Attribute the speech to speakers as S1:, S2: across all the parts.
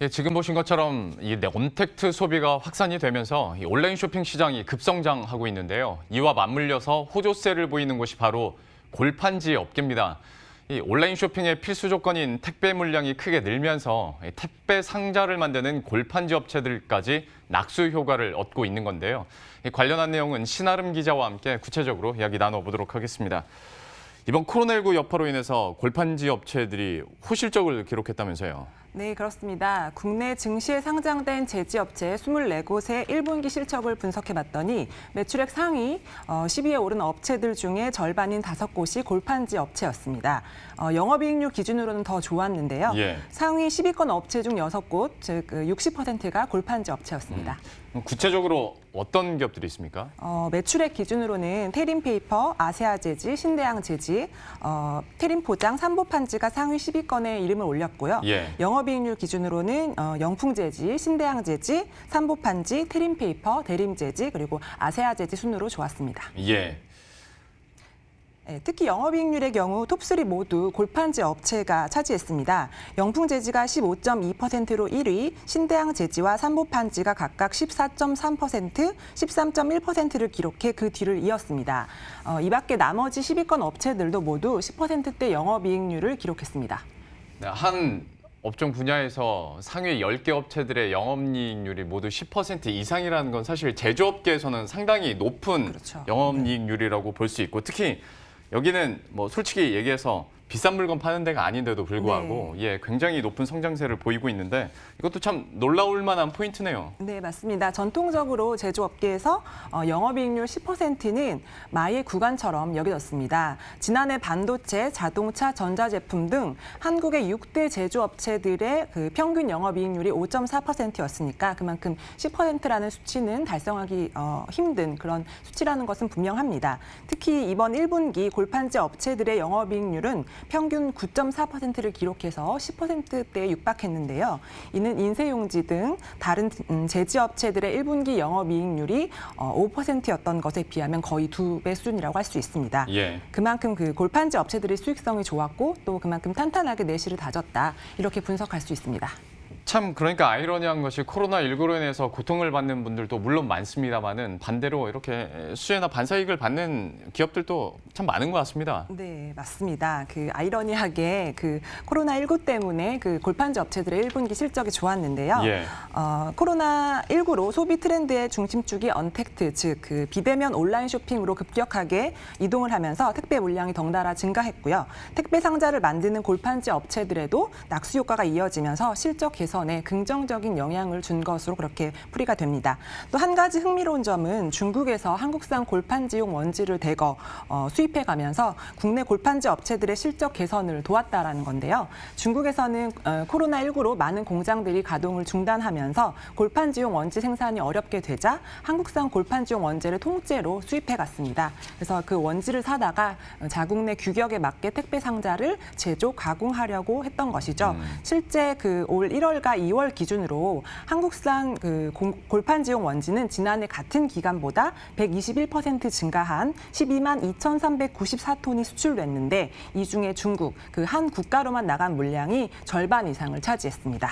S1: 예, 지금 보신 것처럼 이 언택트 소비가 확산이 되면서 이 온라인 쇼핑 시장이 급성장하고 있는데요. 이와 맞물려서 호조세를 보이는 곳이 바로 골판지 업계입니다. 이 온라인 쇼핑의 필수 조건인 택배 물량이 크게 늘면서 택배 상자를 만드는 골판지 업체들까지 낙수 효과를 얻고 있는 건데요. 관련한 내용은 신아름 기자와 함께 구체적으로 이야기 나눠보도록 하겠습니다. 이번 코로나19 여파로 인해서 골판지 업체들이 호실적을 기록했다면서요.
S2: 네, 그렇습니다. 국내 증시에 상장된 제지업체 24곳의 1분기 실적을 분석해봤더니 매출액 상위 10위에 오른 업체들 중에 절반인 5곳이 골판지 업체였습니다. 영업이익률 기준으로는 더 좋았는데요. 상위 10위권 업체 중 6곳, 즉 60%가 골판지 업체였습니다.
S1: 구체적으로 어떤 기업들이 있습니까?
S2: 매출액 기준으로는 테림페이퍼, 아세아제지, 신대양제지, 테림포장, 삼보판지가 상위 10위권에 이름을 올렸고요. 영업이익률 기준으로는 영풍제지, 신대양제지, 삼보판지, 테림페이퍼, 대림제지, 그리고 아세아제지 순으로 좋았습니다. 특히 영업이익률의 경우 톱3 모두 골판지 업체가 차지했습니다. 영풍제지가 15.2%로 1위, 신대양제지와 삼보판지가 각각 14.3%, 13.1%를 기록해 그 뒤를 이었습니다. 이 밖에 나머지 10위권 업체들도 모두 10%대 영업이익률을 기록했습니다.
S1: 한 업종 분야에서 상위 10개 업체들의 영업이익률이 모두 10% 이상이라는 건 사실 제조업계에서는 상당히 높은 영업이익률이라고 볼 수 있고, 특히 여기는 뭐 솔직히 얘기해서 비싼 물건 파는 데가 아닌데도 불구하고 굉장히 높은 성장세를 보이고 있는데 이것도 참 놀라울 만한 포인트네요.
S2: 네, 맞습니다. 전통적으로 제조업계에서 영업이익률 10%는 마의 구간처럼 여겨졌습니다. 지난해 반도체, 자동차, 전자제품 등 한국의 6대 제조업체들의 그 평균 영업이익률이 5.4%였으니까 그만큼 10%라는 수치는 달성하기 힘든 그런 수치라는 것은 분명합니다. 특히 이번 1분기 골판지 업체들의 영업이익률은 평균 9.4%를 기록해서 10%대에 육박했는데요. 이는 인쇄용지 등 다른 제지업체들의 1분기 영업이익률이 5%였던 것에 비하면 거의 2배 수준이라고 할 수 있습니다. 그만큼 그 골판지 업체들의 수익성이 좋았고 또 그만큼 탄탄하게 내실을 다졌다. 이렇게 분석할 수 있습니다.
S1: 참 그러니까 아이러니한 것이 코로나19로 인해서 고통을 받는 분들도 물론 많습니다만은 반대로 이렇게 수혜나 반사이익을 받는 기업들도 참 많은 것 같습니다.
S2: 네, 맞습니다. 그 아이러니하게 그 코로나19 때문에 그 골판지 업체들의 1분기 실적이 좋았는데요. 코로나19로 소비 트렌드의 중심축이 언택트, 즉 그 비대면 온라인 쇼핑으로 급격하게 이동을 하면서 택배 물량이 덩달아 증가했고요. 택배 상자를 만드는 골판지 업체들에도 낙수 효과가 이어지면서 실적 개선에 긍정적인 영향을 준 것으로 그렇게 풀이가 됩니다. 또 한 가지 흥미로운 점은 중국에서 한국산 골판지용 원지를 대거 수입해가면서 국내 골판지 업체들의 실적 개선을 도왔다라는 건데요. 중국에서는 코로나19로 많은 공장들이 가동을 중단하면서 골판지용 원지 생산이 어렵게 되자 한국산 골판지용 원재를 통째로 수입해갔습니다. 그래서 그 원지를 사다가 자국 내 규격에 맞게 택배 상자를 제조, 가공하려고 했던 것이죠. 실제 그 올 1월과 2월 기준으로 한국산 그 골판지용 원지는 지난해 같은 기간보다 121% 증가한 12만 2,394톤이 수출됐는데 이 중에 중국, 그 한 국가로만 나간 물량이 절반 이상을 차지했습니다.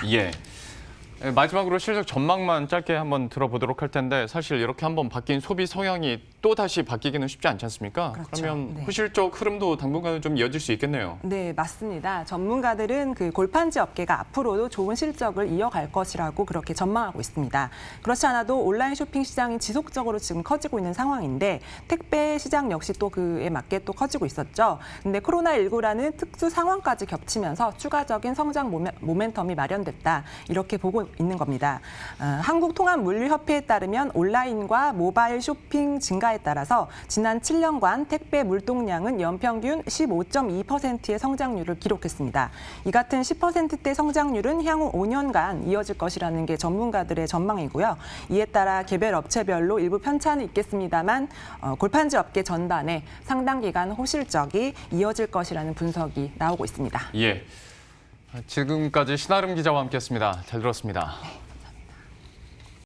S1: 마지막으로 실적 전망만 짧게 한번 들어보도록 할 텐데 사실 이렇게 한번 바뀐 소비 성향이 또 다시 바뀌기는 쉽지 않지 않습니까? 그러면 호실적 흐름도 당분간은 좀 이어질 수 있겠네요.
S2: 네, 맞습니다. 전문가들은 그 골판지 업계가 앞으로도 좋은 실적을 이어갈 것이라고 그렇게 전망하고 있습니다. 그렇지 않아도 온라인 쇼핑 시장이 지속적으로 지금 커지고 있는 상황인데 택배 시장 역시 또 그에 맞게 또 커지고 있었죠. 근데 코로나19라는 특수 상황까지 겹치면서 추가적인 성장 모멘텀이 마련됐다. 이렇게 보고 있는 겁니다. 한국통합물류협회에 따르면 온라인과 모바일 쇼핑 증가에 따라서 지난 7년간 택배 물동량은 연평균 15.2%의 성장률을 기록했습니다. 이 같은 10%대 성장률은 향후 5년간 이어질 것이라는 게 전문가들의 전망이고요. 이에 따라 개별 업체별로 일부 편차는 있겠습니다만 골판지 업계 전반에 상당 기간 호실적이 이어질 것이라는 분석이 나오고 있습니다.
S1: 지금까지 신아름 기자와 함께했습니다. 잘 들었습니다.